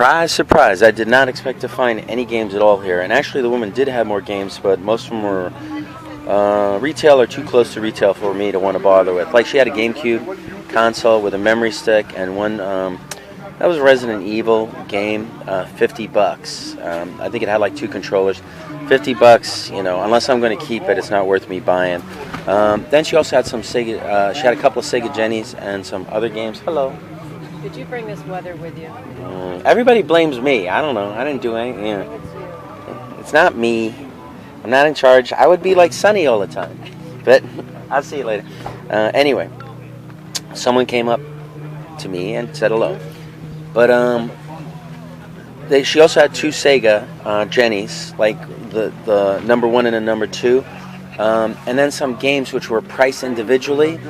Surprise, surprise. I did not expect to find any games at all here. And actually the woman did have more games, but most of them were retail or too close to retail for me to want to bother with. Like she had a GameCube console with a memory stick and one, that was a Resident Evil game, 50 bucks. I think it had like 2 controllers. 50 bucks, you know, unless I'm going to keep it, it's not worth me buying. Then she also had some Sega, she had a couple of Sega Jennies and some other games. Hello. Did you bring this weather with you? Everybody blames me. I don't know. I didn't do anything. You know. It's not me. I'm not in charge. I would be like Sunny all the time. But I'll see you later. Anyway, someone came up to me and said hello. But she also had 2 Sega Jennies, like the number 1 and the number 2, and then some games which were priced individually.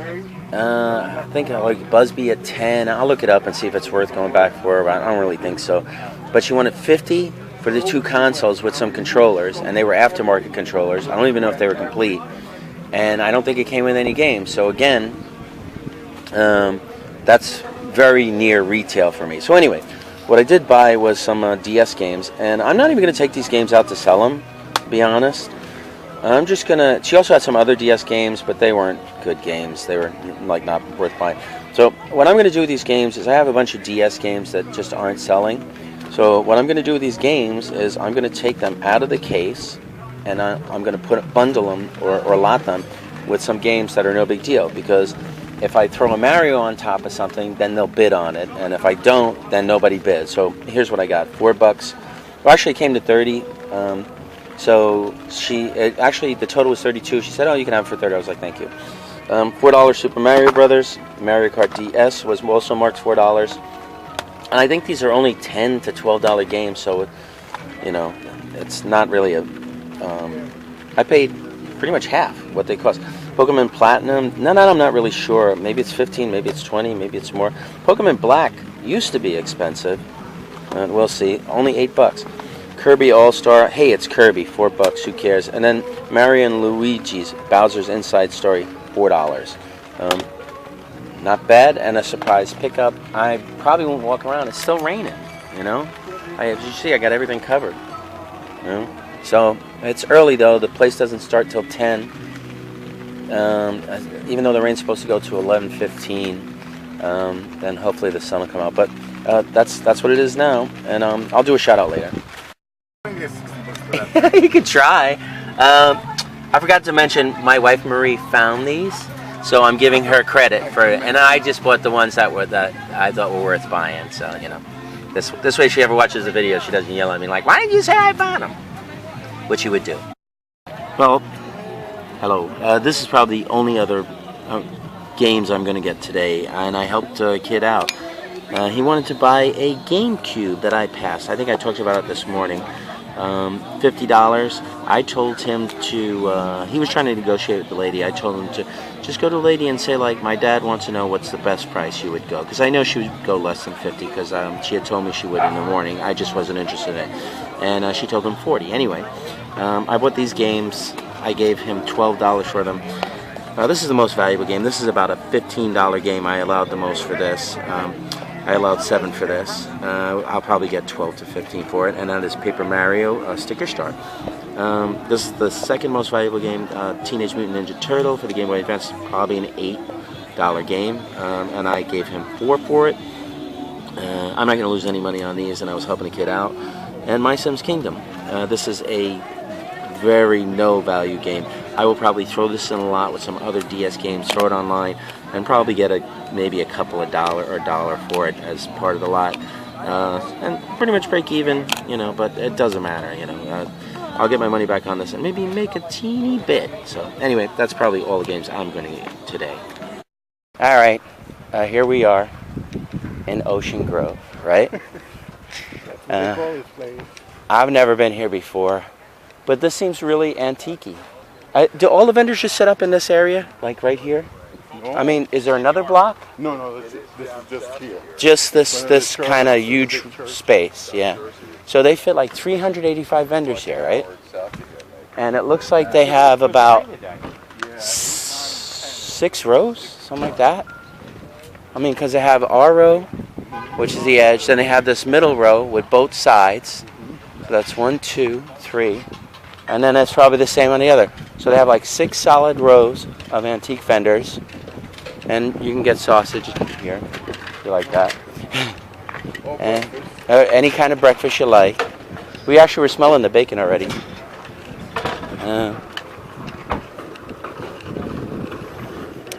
I think like Busby at 10. I'll look it up and see if it's worth going back for. I don't really think so. But she wanted 50 for the 2 consoles with some controllers, and they were aftermarket controllers. I don't even know if they were complete, and I don't think it came with any games. So again, that's very near retail for me. So anyway, what I did buy was some DS games, and I'm not even going to take these games out to sell them, to be honest. I'm just gonna. She also had some other DS games, but they weren't good games. They were like not worth buying. So what I'm gonna do with these games is I have a bunch of DS games that just aren't selling. So what I'm gonna do with these games is I'm gonna take them out of the case, and I'm gonna bundle them or lot them with some games that are no big deal. Because if I throw a Mario on top of something, then they'll bid on it, and if I don't, then nobody bids. So here's what I got: $4. Well, actually, it came to 30. So actually the total was 32. She said, "Oh, you can have it for 30." I was like, "Thank you." $4 Super Mario Brothers. Mario Kart DS was also marked $4. And I think these are only $10 to $12 games, so you know, it's not really a. I paid pretty much half what they cost. Pokemon Platinum. No, I'm not really sure. Maybe it's 15, maybe it's 20, maybe it's more. Pokemon Black used to be expensive. We'll see. Only $8. Kirby All-Star, hey, it's Kirby, $4, who cares? And then Mario and Luigi's Bowser's Inside Story, $4. Not bad, and a surprise pickup. I probably won't walk around. It's still raining, you know? As you see, I got everything covered, you know? So, it's early, though. The place doesn't start till 10. Even though the rain's supposed to go to 11:15, then hopefully the sun will come out. But that's what it is now, and I'll do a shout-out later. You could try. I forgot to mention my wife Marie found these, so I'm giving her credit for it. And I just bought the ones that I thought were worth buying. So you know, this way, if she ever watches the video, she doesn't yell at me like, "Why did you say I found them?" Which you would do. Well, hello. This is probably the only other games I'm going to get today, and I helped a kid out. He wanted to buy a GameCube that I passed. I think I talked about it this morning. $50. I told him to, he was trying to negotiate with the lady. I told him to just go to the lady and say, like, my dad wants to know what's the best price you would go. Because I know she would go less than 50 because she had told me she would in the morning. I just wasn't interested in it. And she told him 40. Anyway, I bought these games. I gave him $12 for them. This is the most valuable game. This is about a $15 game. I allowed the most for this. I allowed $7 for this. I'll probably get 12 to 15 for it, and that is Paper Mario Sticker Star. This is the second most valuable game, Teenage Mutant Ninja Turtle for the Game Boy Advance, probably an $8 game, and I gave him 4 for it. I'm not going to lose any money on these, and I was helping a kid out. And My Sims Kingdom. This is a very no value game. I will probably throw this in a lot with some other DS games, throw it online, and probably get maybe a couple of $1 or $1 for it as part of the lot, and pretty much break even, you know. But it doesn't matter, you know. I'll get my money back on this and maybe make a teeny bit. So anyway, that's probably all the games I'm going to get today. All right, here we are in Ocean Grove, right? I've never been here before, but this seems really antique-y. Do all the vendors just set up in this area, like right here? No. I mean, is there another block? No, this is just here. Just this kind of huge space, yeah. So they fit like 385 vendors here, right? And it looks like they have about 6 rows, something like that. I mean, because they have our row, which is the edge. Then they have this middle row with both sides. So that's 1, 2, 3. And then it's probably the same on the other. So they have like 6 solid rows of antique fenders. And you can get sausage here, if you like that. And any kind of breakfast you like. We actually were smelling the bacon already.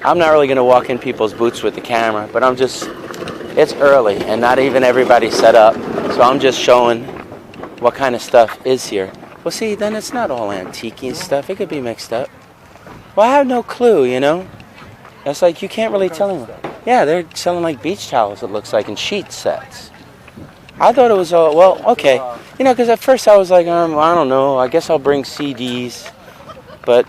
I'm not really going to walk in people's boots with the camera, but it's early and not even everybody's set up. So I'm just showing what kind of stuff is here. Well, see, then it's not all antique and stuff. It could be mixed up. Well, I have no clue, you know. It's like you can't really tell them. Yeah, they're selling like beach towels, it looks like, and sheet sets. I thought it was all, well, okay. You know, because at first I was like, I don't know, I guess I'll bring CDs. But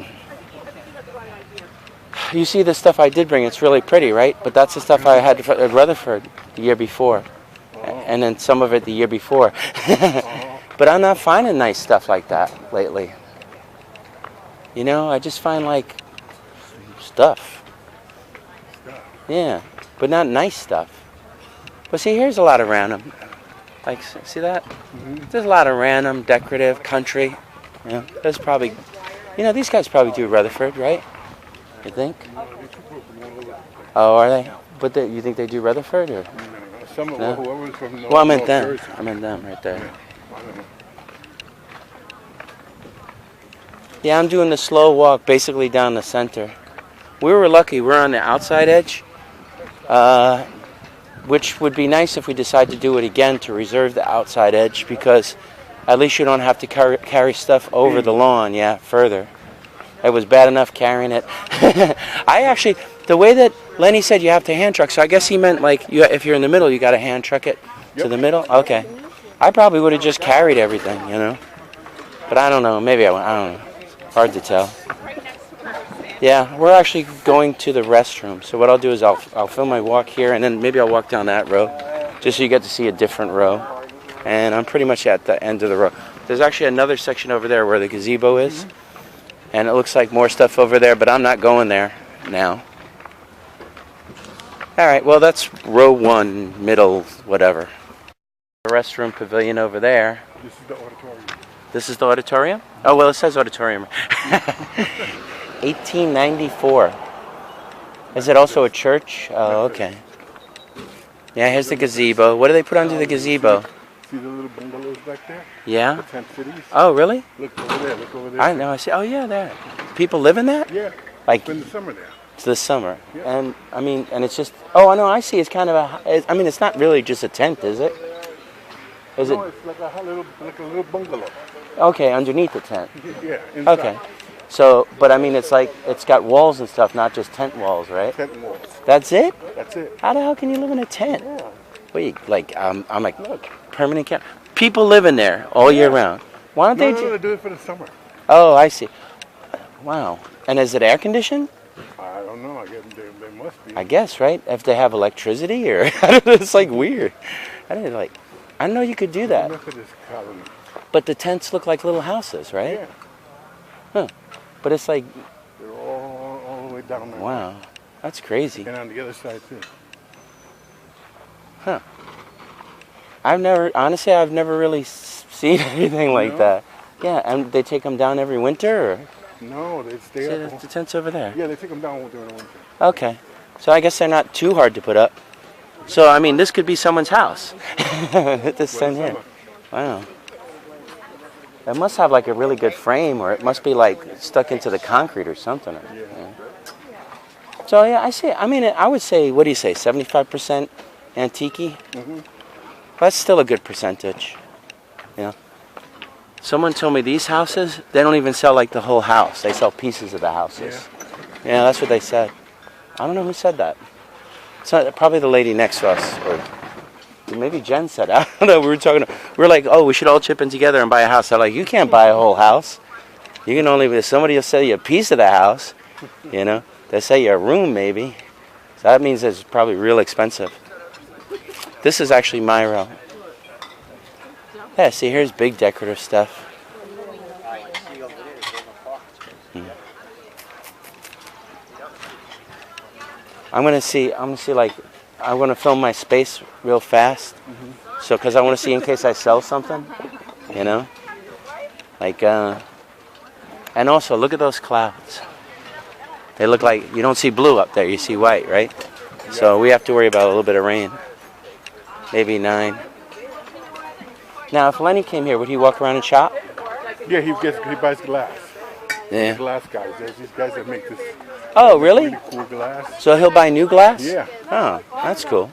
you see the stuff I did bring, it's really pretty, right? But that's the stuff I had at Rutherford the year before. And then some of it the year before. But I'm not finding nice stuff like that lately. You know, I just find like stuff. Yeah, but not nice stuff. But see, here's a lot of random. Like, see that? There's a lot of random, decorative, country. You know, there's probably, you know, these guys probably do Rutherford, right? You think? Oh, are they? But you think they do Rutherford or? No? Well, I meant them. I meant them right there. Yeah, I'm doing the slow walk basically down the center. We were lucky. We're on the outside edge, which would be nice if we decide to do it again to reserve the outside edge because at least you don't have to carry stuff over the lawn, further. It was bad enough carrying it. I actually, the way that Lenny said you have to hand truck, so I guess he meant like if you're in the middle, you got to hand truck it to the middle? Okay. I probably would have just carried everything, you know. But I don't know. Maybe I don't know. Hard to tell. Yeah, we're actually going to the restroom. So what I'll do is I'll film my walk here, and then maybe I'll walk down that row, just so you get to see a different row. And I'm pretty much at the end of the row. There's actually another section over there where the gazebo is. And it looks like more stuff over there, but I'm not going there now. All right, well, that's row 1, middle, whatever. The restroom pavilion over there. This is the auditorium. This is the auditorium? Oh, well, it says auditorium. 1894. Is it also a church? Oh, okay. Yeah, here's the gazebo. What do they put under the gazebo? See the little bungalows back there? Yeah? The tent cities? Oh, really? Look over there, look over there. I know, I see. Oh, yeah, there. People live in that? Yeah. Like, in the summer there. It's the summer. Yeah. And, I mean, and it's just, oh, I know, I see. It's kind of I mean, it's not really just a tent, is it? Is no, it? It's like a little bungalow. Okay, underneath the tent. Yeah, inside. Okay. So, but I mean, it's like, it's got walls and stuff, not just tent walls, right? Tent walls. That's it? That's it. How the hell can you live in a tent? Yeah. Wait, like, I'm like, look, permanent camp. People live in there all year round. Why don't they? No, do it for the summer. Oh, I see. Wow. And is it air conditioned? I don't know. I guess they must be. I guess, right? If they have electricity, or I don't know, it's like weird. I didn't know you could do that. Methodist colony. But the tents look like little houses, right? Yeah. Huh. But it's like, They're all the way down there. wow, that's crazy. And on the other side too. Huh. I've never really seen anything like that. Yeah, and they take them down every winter, or? No, they stay See, up. the tent's over there. Yeah, they take them down during the winter. Okay. So I guess they're not too hard to put up. So, I mean, this could be someone's house. This tent here. Wow. It must have like a really good frame, or it must be like stuck into the concrete or something. Yeah. So, yeah, I see. I mean, I would say, what do you say, 75% antique? Mm-hmm. That's still a good percentage. You know? Someone told me these houses, they don't even sell like the whole house. They sell pieces of the houses. Yeah, that's what they said. I don't know who said that. It's not, probably the lady next to us, or maybe Jen said it. I don't know. We were like, oh, we should all chip in together and buy a house. They're like, you can't buy a whole house. You can only, somebody will sell you a piece of the house. You know, they'll sell you a room maybe. So that means it's probably real expensive. This is actually my row. Yeah, see, here's big decorative stuff. I'm gonna see like, I want to film my space real fast. So, because I want to see in case I sell something, you know? Like, and also, look at those clouds. They look like, you don't see blue up there, you see white, right? So we have to worry about a little bit of rain. Maybe 9. Now, if Lenny came here, would he walk around and shop? Yeah, he buys glass. Yeah. Glass guys. There's these guys that make this Oh, really? really cool glass. So he'll buy new glass? Yeah. Oh, that's cool.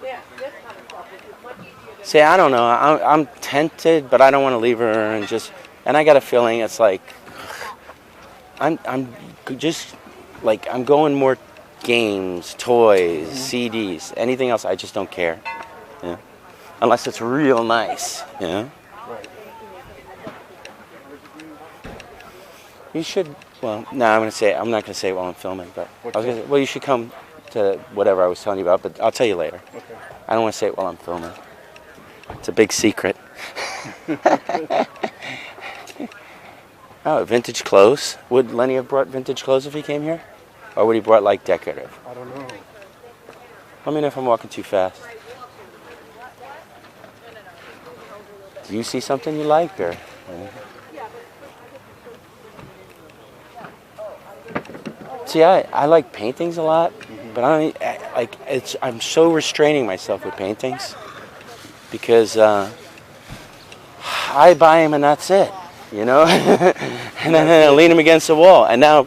See, I don't know. I'm tempted, but I don't want to leave her and I got a feeling it's like I'm just like I'm going more games, toys, CDs, anything else. I just don't care. Yeah. Unless it's real nice. Yeah. Right. You should. Well, no, I'm not gonna say it while I'm filming, but I was gonna say, well, you should come to whatever I was telling you about, but I'll tell you later. Okay. I don't want to say it while I'm filming. It's a big secret. Oh, vintage clothes. Would Lenny have brought vintage clothes if he came here? Or would he brought like decorative? I don't know. Let me know if I'm walking too fast. Do you see something you like, or? See, I like paintings a lot, but I'm so restraining myself with paintings because I buy them and that's it, you know. And then I lean them against the wall. And now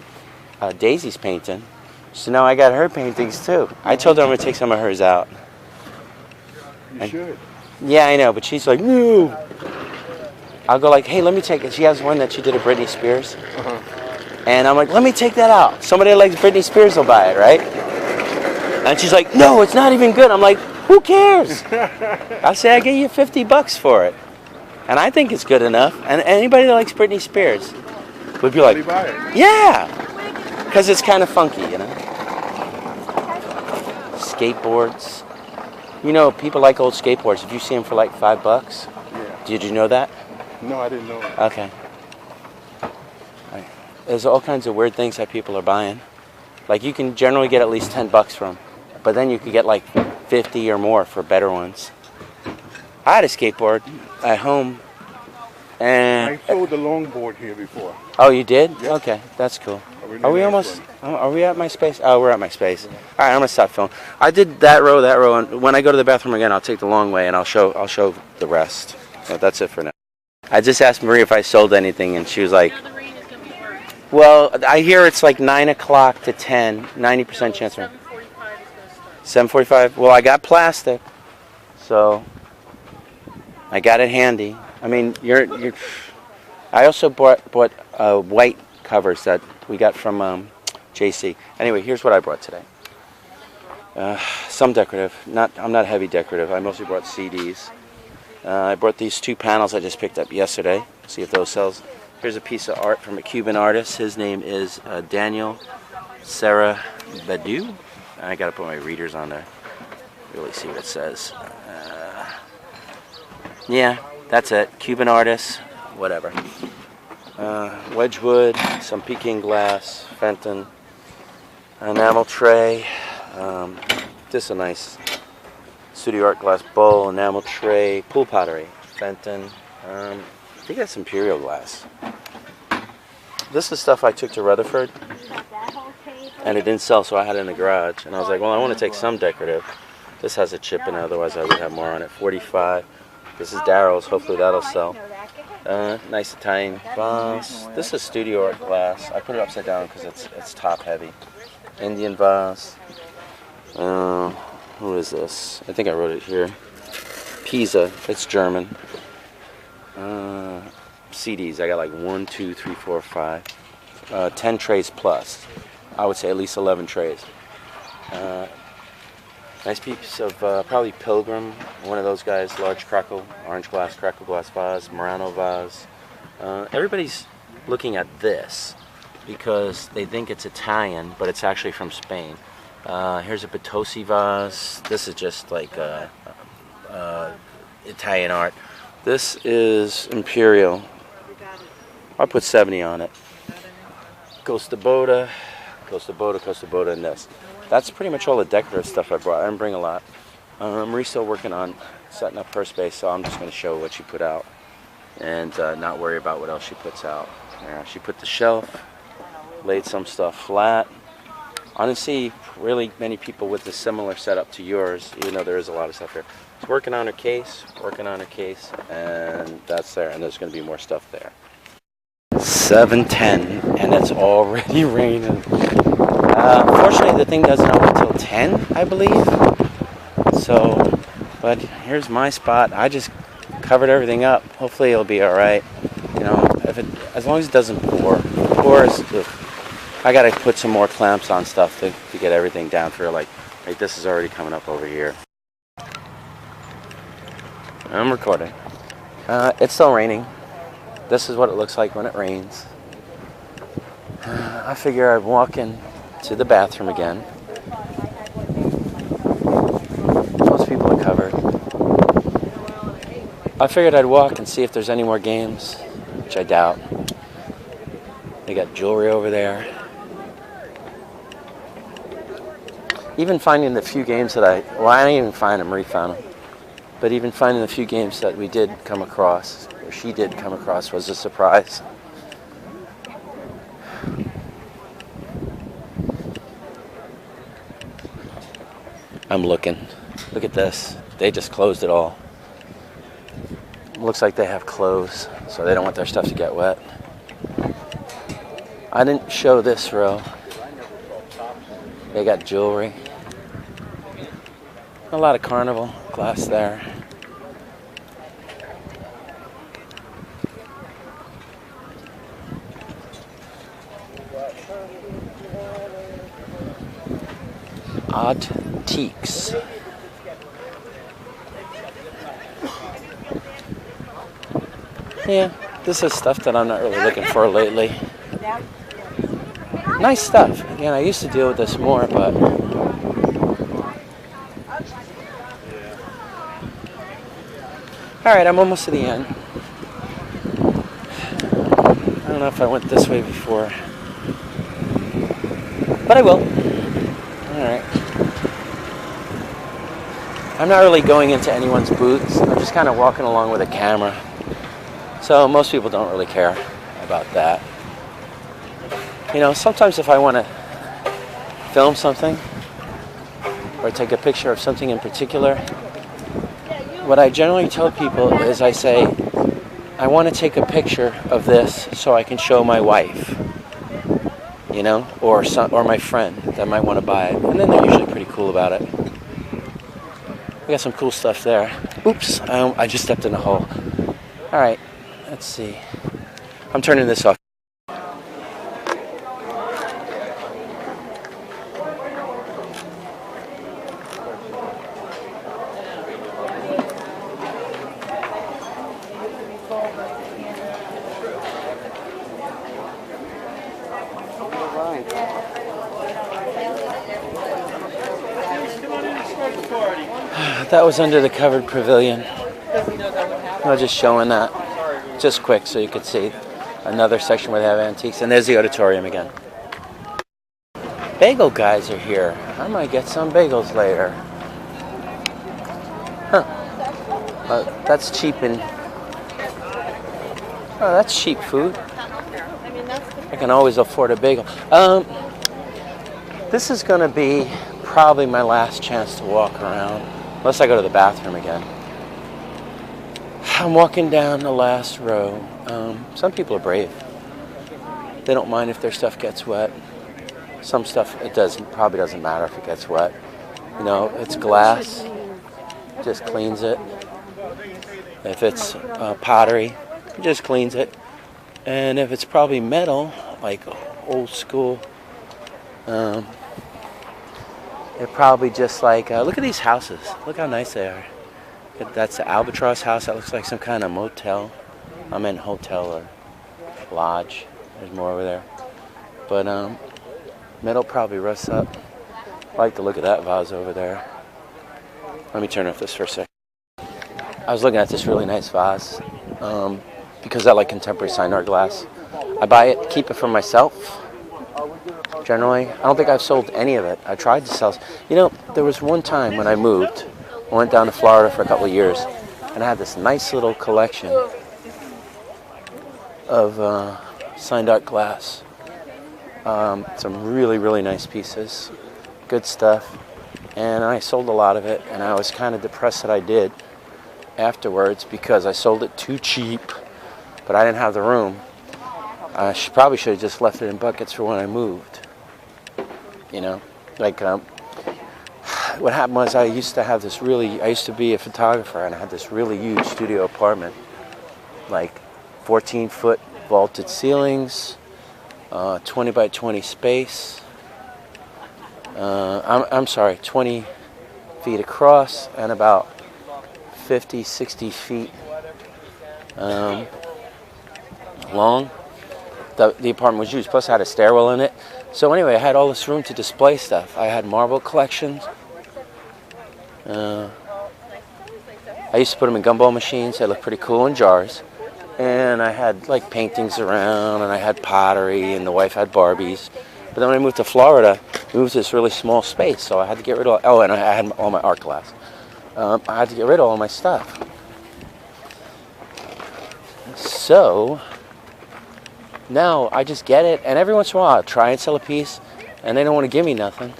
Daisy's painting, so now I got her paintings too. I told her I'm gonna take some of hers out. You should. Yeah, I know, but she's like, no. I'll go like, hey, let me take it. She has one that she did of Britney Spears. And I'm like, let me take that out. Somebody that likes Britney Spears will buy it, right? And she's like, no, it's not even good. I'm like, who cares? I say, I get you $50 for it. And I think it's good enough. And anybody that likes Britney Spears would be like, Buy it. yeah. Because it's kind of funky, you know? Skateboards. You know, people like old skateboards. If you see them for like $5, Yeah. did you know that? No, I didn't know it. Okay. There's all kinds of weird things that people are buying. Like you can generally get at least $10 from, but then you could get like 50 or more for better ones. I had a skateboard at home, and I sold the longboard here before. oh, you did? Yeah. Okay, that's cool. really Are we nice almost? one. Are we at my space? Oh, we're at my space. All right, I'm gonna stop filming. I did that row, and when I go to the bathroom again, I'll take the long way and I'll show the rest. So that's it for now. I just asked Marie if I sold anything, and she was like, well, I hear it's like 9 o'clock to 10, 90% chance. 7:45. Well, I got plastic, so I got it handy. I mean, you're. I also bought white covers that we got from JC. Anyway, here's what I brought today. Some decorative. I'm not heavy decorative. I mostly brought CDs. I brought these 2 panels I just picked up yesterday. See if those sells. Here's a piece of art from a Cuban artist. His name is Daniel Sarabadu. I gotta put my readers on there. Really see what it says. Yeah, that's it. Cuban artist. Whatever. Wedgwood, some Peking glass, Fenton, enamel tray. This is a nice studio art glass bowl, enamel tray, pool pottery, Fenton. I think that's Imperial glass. This is stuff I took to Rutherford, and it didn't sell, so I had it in the garage. And I was like, well, I want to take some decorative. This has a chip in it, otherwise I would have more on it. 45. This is Daryl's. Hopefully that'll sell. Nice Italian vase. This is studio art glass. I put it upside down because it's top heavy. Indian vase. Who is this? I think I wrote it here. Pisa. It's German. CDs. I got like 1, 2, 3, 4, 5. 10 trays plus. I would say at least 11 trays. Nice piece of probably Pilgrim, one of those guys, large crackle, orange glass, crackle glass vase, Murano vase. Everybody's looking at this because they think it's Italian, but it's actually from Spain. Here's a Petito vase. This is just like Italian art. This is Imperial. I'll put 70 on it. Costa Boda, and this. That's pretty much all the decorative stuff I brought. I didn't bring a lot. Marie's still working on setting up her space, so I'm just going to show what she put out and not worry about what else she puts out. Yeah, she put the shelf, laid some stuff flat. I didn't see really many people with a similar setup to yours, even though there is a lot of stuff here. She's working on her case, and that's there, and there's going to be more stuff there. 7:10, and it's already raining. Fortunately, the thing doesn't open until 10, I believe. So, but here's my spot. I just covered everything up. Hopefully, it'll be all right. You know, as long as it doesn't pour. I gotta put some more clamps on stuff to get everything down through. Like this is already coming up over here. I'm recording. It's still raining. This is what it looks like when it rains. I figure I'd walk in to the bathroom again. Most people are covered. I figured I'd walk and see if there's any more games, which I doubt. They got jewelry over there. Even finding the few games that I didn't even find them, Marie found them. But even finding the few games that we did come across, or she did come across, was a surprise. I'm looking. Look at this. They just closed it all. Looks like they have clothes, so they don't want their stuff to get wet. I didn't show this row. They got jewelry. A lot of carnival glass there. Antiques. Yeah, this is stuff that I'm not really looking for lately. Nice stuff. Again, I used to deal with this more, but alright, I'm almost to the end. I don't know if I went this way before, but I will. Alright. I'm not really going into anyone's booths. I'm just kind of walking along with a camera. So most people don't really care about that. You know, sometimes if I want to film something or take a picture of something in particular, what I generally tell people is I say, I want to take a picture of this so I can show my wife, you know, or my friend that might want to buy it. And then they're usually pretty cool about it. We got some cool stuff there. Oops, I just stepped in a hole. All right, let's see. I'm turning this off. That was under the covered pavilion. I was just showing that, just quick so you could see another section where they have antiques. And there's the auditorium again. Bagel guys are here. I might get some bagels later. Huh. That's cheap and... Oh, that's cheap food. I can always afford a bagel. This is going to be probably my last chance to walk around. Unless I go to the bathroom again. I'm walking down the last row. Some people are brave. They don't mind if their stuff gets wet. Some stuff, probably doesn't matter if it gets wet. You know, it's glass, just cleans it. If it's pottery, just cleans it. And if it's probably metal, like old school, they're probably just like, look at these houses. Look how nice they are. That's the Albatross house. That looks like some kind of motel. I meant hotel or lodge. There's more over there. But metal probably rusts up. I like the look of that vase over there. Let me turn off this for a second. I was looking at this really nice vase because I like contemporary sign art glass. I buy it, keep it for myself. Generally, I don't think I've sold any of it. I tried to sell. You know, there was one time when I moved I went down to Florida for a couple of years, and I had this nice little collection of signed art glass. Some really, really nice pieces, good stuff, and I sold a lot of it, and I was kind of depressed that I did afterwards because I sold it too cheap, but I didn't have the room. I probably should have just left it in buckets for when I moved. You know, like what happened was I used to be a photographer, and I had this really huge studio apartment, like 14-foot vaulted ceilings, 20 by 20 space. I'm sorry, 20 feet across and about 50, 60 feet long. The apartment was huge, plus I had a stairwell in it. So anyway, I had all this room to display stuff. I had marble collections. I used to put them in gumball machines. They looked pretty cool in jars. And I had like paintings around, and I had pottery, and the wife had Barbies. But then when I moved to Florida, we moved to this really small space, so I had to get rid of and I had all my art glass. I had to get rid of all my stuff. So now I just get it, and every once in a while I'll try and sell a piece, and they don't want to give me nothing.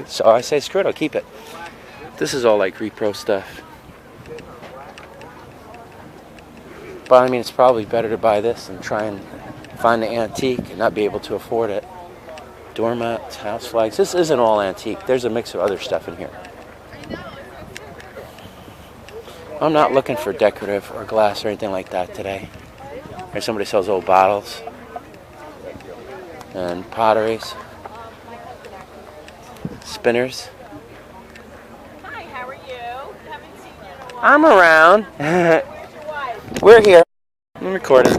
So I say, screw it, I'll keep it. This is all like repro stuff. But I mean, it's probably better to buy this and try and find the antique and not be able to afford it. Doormats, house flags. This isn't all antique. There's a mix of other stuff in here. I'm not looking for decorative or glass or anything like that today. There's somebody sells old bottles and potteries, spinners. Hi, how are you? Haven't seen you in a while. I'm around. We're here. I'm recording.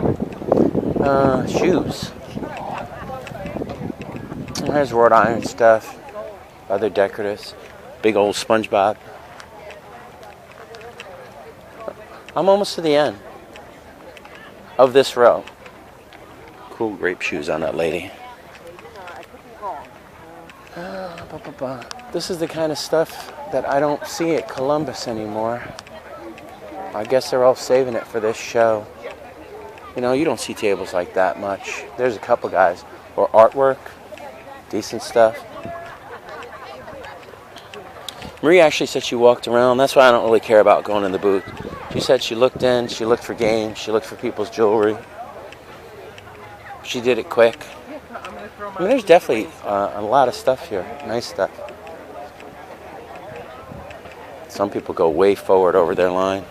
Shoes. There's wrought iron stuff, other decoratives, big old SpongeBob. I'm almost to the end of this row. Cool grape shoes on that lady. This is the kind of stuff that I don't see at Columbus anymore. I guess they're all saving it for this show. You know, you don't see tables like that much. There's a couple guys. Or artwork. Decent stuff. Marie actually said she walked around. That's why I don't really care about going in the booth. She said she looked in, she looked for games, she looked for people's jewelry. She did it quick. I mean, there's definitely a lot of stuff here. Nice stuff. Some people go way forward over their line.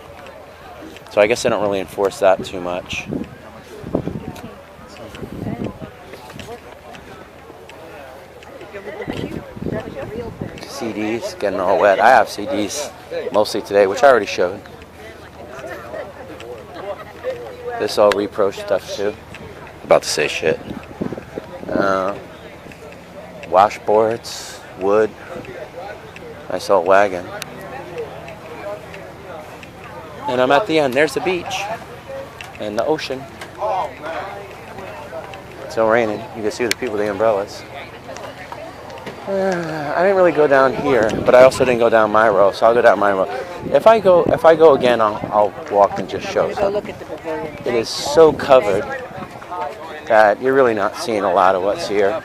So I guess I don't really enforce that too much. CDs, getting all wet. I have CDs mostly today, which I already showed. This all repro stuff too. About to say shit. Washboards, wood. Nice old wagon. And I'm at the end. There's the beach and the ocean. It's still raining. You can see the people with the umbrellas. I didn't really go down here, but I also didn't go down my row, so I'll go down my row. If I go again, I'll walk and just show Go look at the pavilion. It is so covered that you're really not seeing a lot of what's here.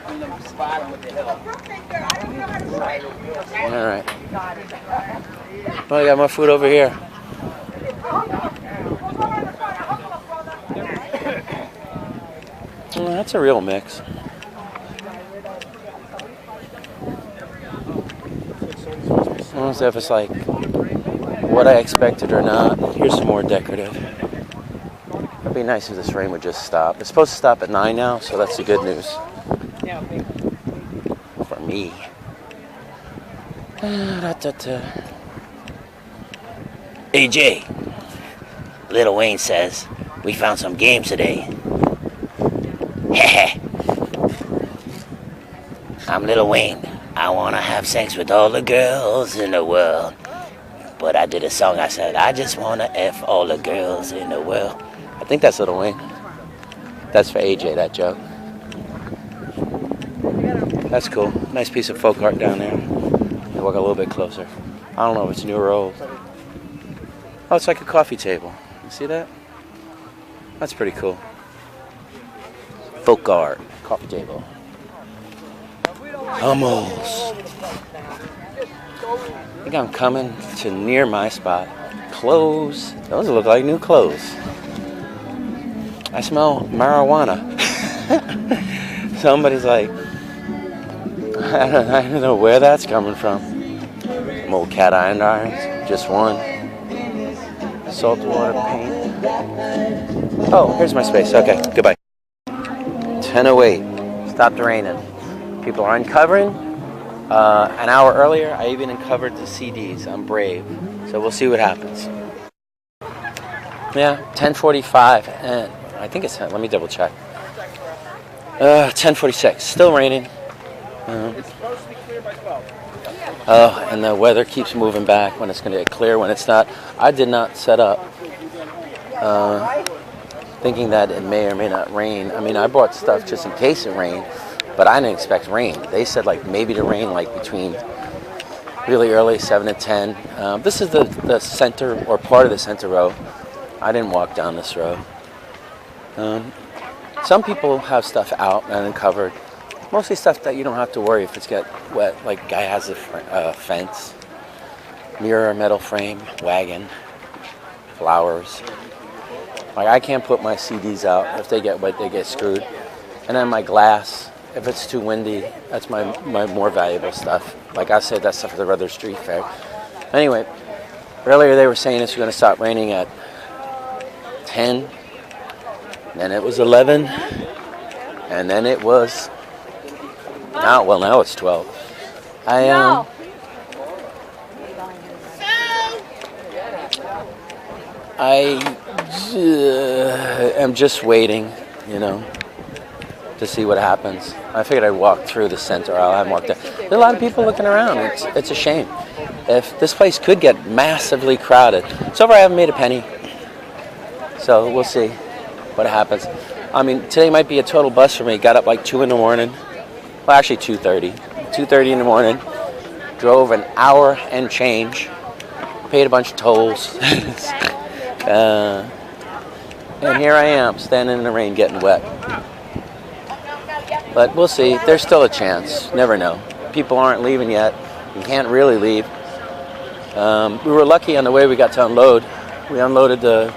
All right. Well, I got my food over here. Well, that's a real mix. I don't know if it's like what I expected or not. Here's some more decorative. It'd be nice if this rain would just stop. It's supposed to stop at 9 now, so that's the good news. For me. AJ, Lil Wayne says, we found some games today. I'm Lil Wayne. I want to have sex with all the girls in the world. But I did a song, I said, I just want to F all the girls in the world. I think that's Lil Wayne. That's for AJ, that joke. That's cool. Nice piece of folk art down there. I'll walk a little bit closer. I don't know if it's new or old. Oh, it's like a coffee table. You see that? That's pretty cool. Folk art. Coffee table. Almost. I think I'm coming to near my spot. Clothes. Those look like new clothes. I smell marijuana. Somebody's like, I don't know where that's coming from. Some old cat irons. Just one. Salt water paint. Oh, here's my space. Okay, goodbye. 10:08. Stopped raining. People are uncovering. An hour earlier, I even uncovered the CDs. I'm brave. So we'll see what happens. Yeah, 10:45, and I think it's, let me double check. 10:46. Still raining. It's supposed to be clear by 12. Oh, and the weather keeps moving back when it's going to get clear, when it's not. I did not set up thinking that it may or may not rain. I mean, I bought stuff just in case it rained, but I didn't expect rain. They said like maybe to rain like between really early, 7 to 10. This is the center, or part of the center row. I didn't walk down this row. Some people have stuff out and uncovered. Mostly stuff that you don't have to worry if it's get wet. Like guy has a fence, mirror, metal frame, wagon, flowers. Like I can't put my CDs out. If they get wet, they get screwed. And then my glass, if it's too windy, that's my more valuable stuff. Like I said, that's stuff for the Rutherford Street Fair. Anyway, earlier they were saying it's going to stop raining at 10. Then it was 11. And then it was... Now it's 12. I am just waiting, you know, to see what happens. I figured I'd walk through the center. I haven't walked there. There are a lot of people looking around. It's a shame. If this place could get massively crowded. So far I haven't made a penny. So we'll see what happens. I mean, today might be a total bust for me. Got up like 2 in the morning. Well, actually 2:30. 2:30 in the morning. Drove an hour and change. Paid a bunch of tolls. And here I am, standing in the rain, getting wet. But we'll see. There's still a chance. Never know. People aren't leaving yet. You can't really leave. We were lucky on the way we got to unload. We unloaded the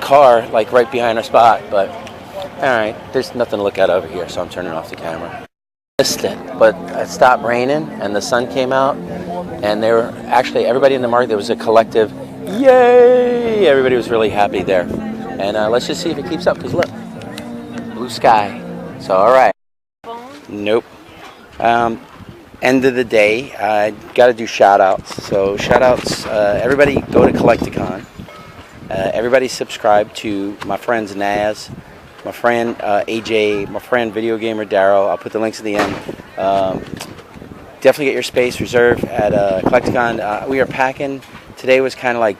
car like right behind our spot, but alright, there's nothing to look at over here, so I'm turning off the camera. Missed it, but it stopped raining and the sun came out, and they were actually, everybody in the market, there was a collective yay! Everybody was really happy there. And let's just see if it keeps up, because look, blue sky. So alright. Nope. End of the day, I got to do shout outs. So shout outs, everybody go to Collecticon. Everybody subscribe to my friends Naz, my friend AJ, my friend VideoGamerDaryll. I'll put the links at the end. Definitely get your space reserved at Collecticon. We are packing. Today was kind of like,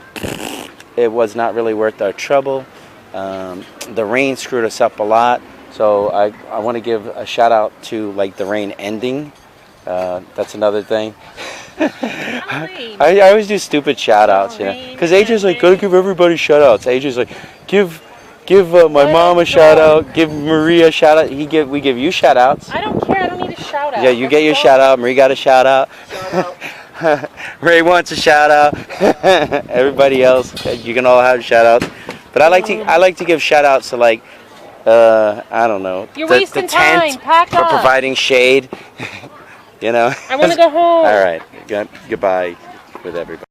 it was not really worth our trouble. The rain screwed us up a lot. So I want to give a shout out to like the rain ending. That's another thing. I always do stupid shout outs, you know, because AJ's like, gotta give everybody shout outs. AJ's like, give my mom a shout out, give Maria a shout out. We give you shout outs. I don't care, I don't need a shout out. Yeah, you get your shout out. Marie got a shout out. Ray wants a shout out. Everybody else, you can all have shout outs. But I like to give shout outs to like I don't know, You're the wasting tent time. Pack for up. providing shade. You know. I want to go home. All right. Goodbye with everybody.